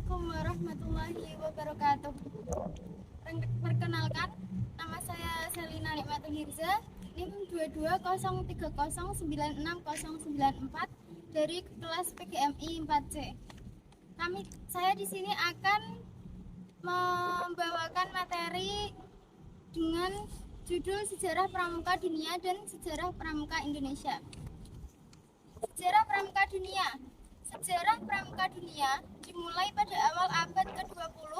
Assalamualaikum warahmatullahi wabarakatuh. Perkenalkan, nama saya Selina Nikmatul Hirza, NIM 2203096094 dari kelas PGMI 4C. Saya di sini akan membawakan materi dengan judul Sejarah Pramuka Dunia dan Sejarah Pramuka Indonesia. Sejarah Pramuka Dunia. Sejarah Pramuka Dunia dimulai pada awal abad ke-20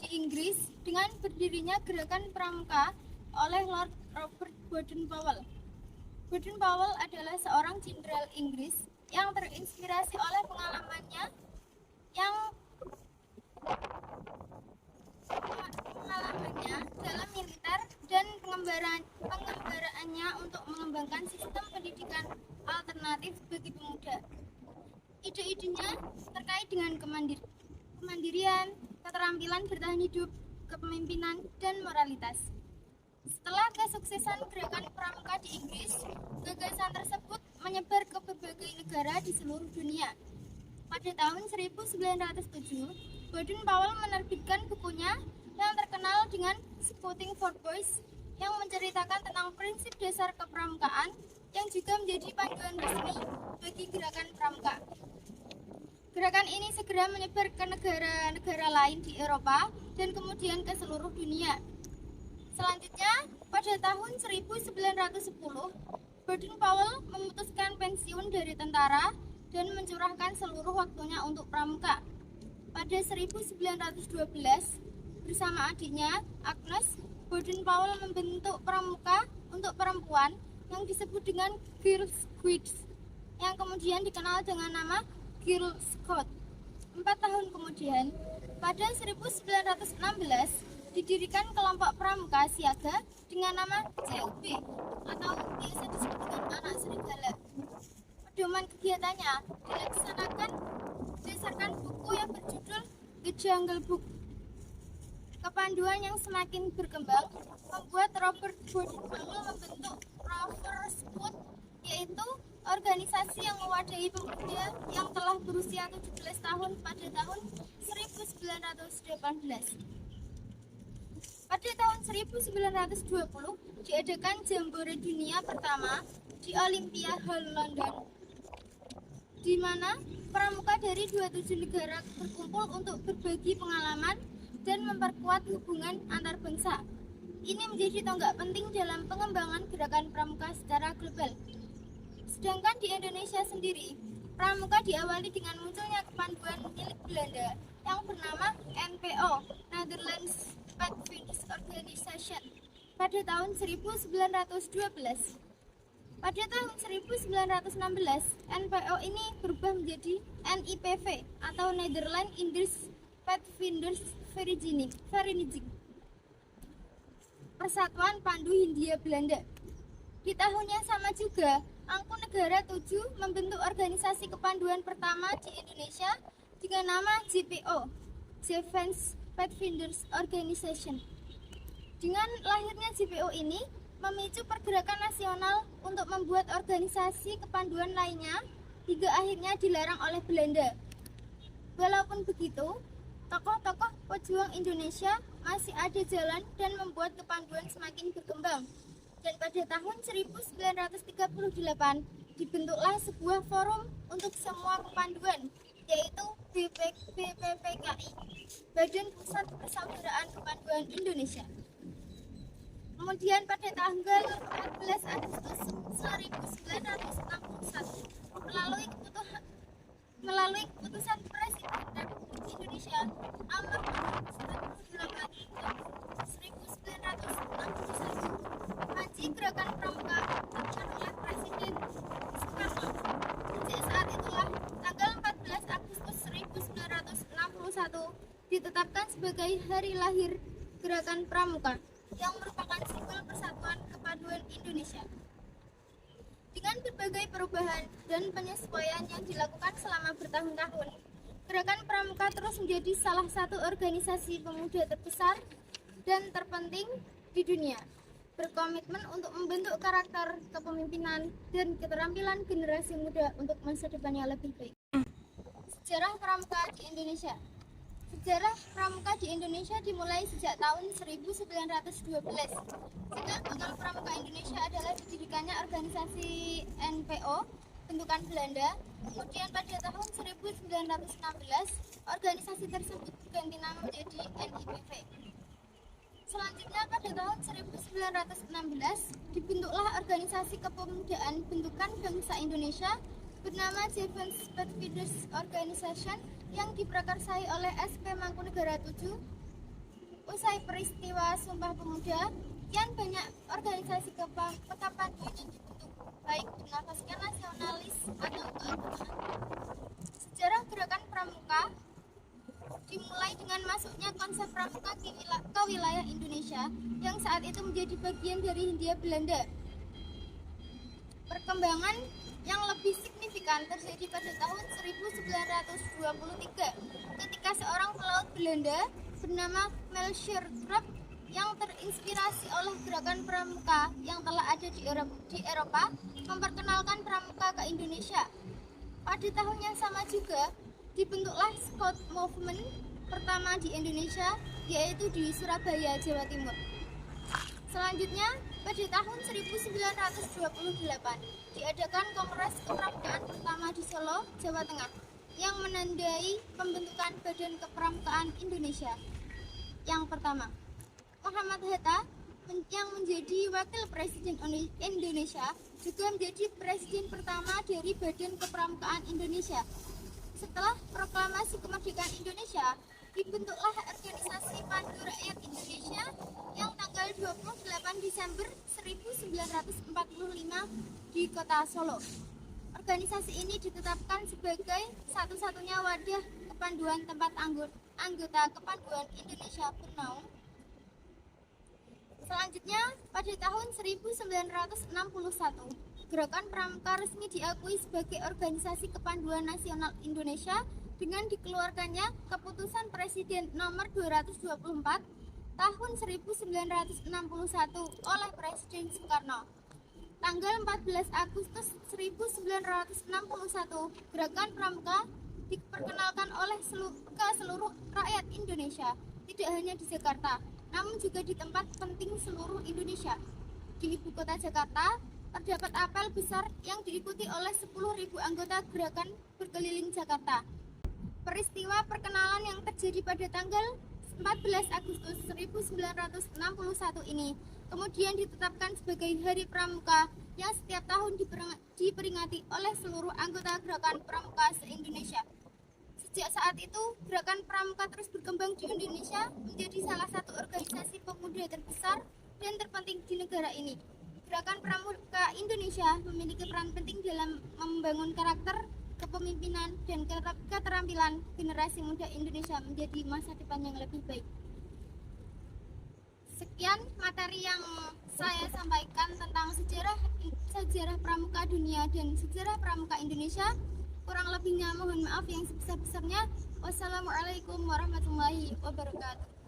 di Inggris dengan berdirinya Gerakan Pramuka oleh Lord Robert Baden-Powell. Baden-Powell adalah seorang jenderal Inggris yang terinspirasi oleh pengalamannya dalam militer dan pengembaraannya untuk mengembangkan sistem pendidikan alternatif bagi pemuda. Ide-idenya terkait dengan kemandirian, keterampilan bertahan hidup, kepemimpinan, dan moralitas. Setelah kesuksesan gerakan pramuka di Inggris, gagasan tersebut menyebar ke berbagai negara di seluruh dunia. Pada tahun 1907, Baden-Powell menerbitkan bukunya yang terkenal dengan Scouting for Boys yang menceritakan tentang prinsip dasar kepramukaan yang juga menjadi panduan resmi bagi gerakan pramuka. Gerakan ini segera menyebar ke negara-negara lain di Eropa dan kemudian ke seluruh dunia. Selanjutnya, pada tahun 1910, Baden-Powell memutuskan pensiun dari tentara dan mencurahkan seluruh waktunya untuk pramuka. Pada 1912, bersama adiknya, Agnes, Baden-Powell membentuk pramuka untuk perempuan yang disebut dengan Girl Scouts, yang kemudian dikenal dengan nama Girl Scout. 4 tahun kemudian, pada 1916, didirikan kelompok pramuka siaga dengan nama CUB atau biasa disebut dengan Anak Serigala. Pedoman kegiatannya dilaksanakan berdasarkan buku yang berjudul The Jungle Book. Kepanduan yang semakin berkembang membuat Robert Baden-Powell membentuk Rover Scout, yaitu organisasi yang mewadahi pemuda yang telah berusia 17 tahun pada tahun 1918. Pada tahun 1920 diadakan Jambore Dunia pertama di Olympia Hall London, di mana pramuka dari 27 negara berkumpul untuk berbagi pengalaman dan memperkuat hubungan antar bangsa. Ini menjadi tonggak penting dalam pengembangan gerakan pramuka secara global. Sedangkan di Indonesia sendiri, pramuka diawali dengan munculnya kepanduan milik Belanda yang bernama NPO, Netherlands Pathfinders Organization, pada tahun 1912. Pada tahun 1916, NPO ini berubah menjadi NIPV atau Netherlands Indisch Pathfinders Vereniging, Persatuan Pandu Hindia Belanda. Di tahun yang sama juga, Angku Negara 7 membentuk organisasi kepanduan pertama di Indonesia dengan nama JPO, Javans Pathfinders Organization. Dengan lahirnya JPO ini, memicu pergerakan nasional untuk membuat organisasi kepanduan lainnya hingga akhirnya dilarang oleh Belanda. Walaupun begitu, tokoh-tokoh pejuang Indonesia masih ada jalan dan membuat kepanduan semakin berkembang. Dan pada tahun 1938 dibentuklah sebuah forum untuk semua kepanduan, yaitu BPPKI, Badan Pusat Persaudaraan Kepanduan Indonesia. Kemudian pada tanggal 14 Agustus 1961 melalui keputusan Presiden Republik Indonesia nomor 1961, Haji Gerakan Pramuka dilakukan oleh Presiden Soekarno. Sejak saat itulah tanggal 14 Agustus 1961 ditetapkan sebagai hari lahir Gerakan Pramuka yang merupakan simbol persatuan kepaduan Indonesia. Dengan berbagai perubahan dan penyesuaian yang dilakukan selama bertahun-tahun, Gerakan Pramuka terus menjadi salah satu organisasi pemuda terbesar dan terpenting di dunia, berkomitmen untuk membentuk karakter kepemimpinan dan keterampilan generasi muda untuk masa depan yang lebih baik. Sejarah Pramuka di Indonesia. Sejarah pramuka di Indonesia dimulai sejak tahun 1912. Cikal bakal pramuka Indonesia adalah didirikannya organisasi NPO bentukan Belanda. Kemudian pada tahun 1916, organisasi tersebut berganti nama menjadi NIPV. Selanjutnya pada tahun 1916 dibentuklah organisasi kepemudaan bentukan bangsa Indonesia bernama Defense Perfides Organization yang diprakarsai oleh SP Mangkunegara 7. Usai peristiwa Sumpah Pemuda, kian banyak organisasi kepemudaan ini dibentuk, baik bernafaskan nasionalis atau keagamaan. Sejarah gerakan pramuka dimulai dengan masuknya konsep pramuka ke wilayah Indonesia yang saat itu menjadi bagian dari Hindia Belanda. Perkembangan yang lebih signifikan terjadi pada tahun 1923 ketika seorang pelaut Belanda bernama Melchior Krupp yang terinspirasi oleh gerakan pramuka yang telah ada di Eropa memperkenalkan pramuka ke Indonesia. Pada tahun yang sama juga dibentuklah Scout Movement pertama di Indonesia, yaitu di Surabaya, Jawa Timur. Selanjutnya, pada tahun 1928 diadakan Kongres Kepramukaan pertama di Solo, Jawa Tengah, yang menandai pembentukan Badan Kepramukaan Indonesia. Yang pertama, Muhammad Hatta yang menjadi Wakil Presiden Indonesia juga menjadi Presiden pertama dari Badan Kepramukaan Indonesia. Setelah proklamasi kemerdekaan Indonesia, dibentuklah organisasi Pandu Rakyat Indonesia yang tanggal 28 Desember 1945 di Kota Solo. Organisasi ini ditetapkan sebagai satu-satunya wadah kepanduan tempat anggota kepanduan Indonesia bernaung. Selanjutnya, pada tahun 1961, Gerakan Pramuka resmi diakui sebagai organisasi kepanduan nasional Indonesia dengan dikeluarkannya Keputusan Presiden nomor 224 tahun 1961 oleh Presiden Soekarno. Tanggal 14 Agustus 1961, Gerakan Pramuka diperkenalkan ke seluruh rakyat Indonesia, tidak hanya di Jakarta, namun juga di tempat penting seluruh Indonesia. Di ibu kota Jakarta, terdapat apel besar yang diikuti oleh 10.000 anggota gerakan berkeliling Jakarta. Peristiwa perkenalan yang terjadi pada tanggal 14 Agustus 1961 ini kemudian ditetapkan sebagai Hari Pramuka yang setiap tahun diperingati oleh seluruh anggota gerakan pramuka se-Indonesia. Sejak saat itu, gerakan pramuka terus berkembang di Indonesia menjadi salah satu organisasi pemuda terbesar dan terpenting di negara ini. Gerakan Pramuka Indonesia memiliki peran penting dalam membangun karakter, kepemimpinan, dan keterampilan generasi muda Indonesia menjadi masa depan yang lebih baik. Sekian materi yang saya sampaikan tentang sejarah pramuka dunia dan sejarah pramuka Indonesia. Kurang lebihnya mohon maaf yang sebesar-besarnya. Wassalamualaikum warahmatullahi wabarakatuh.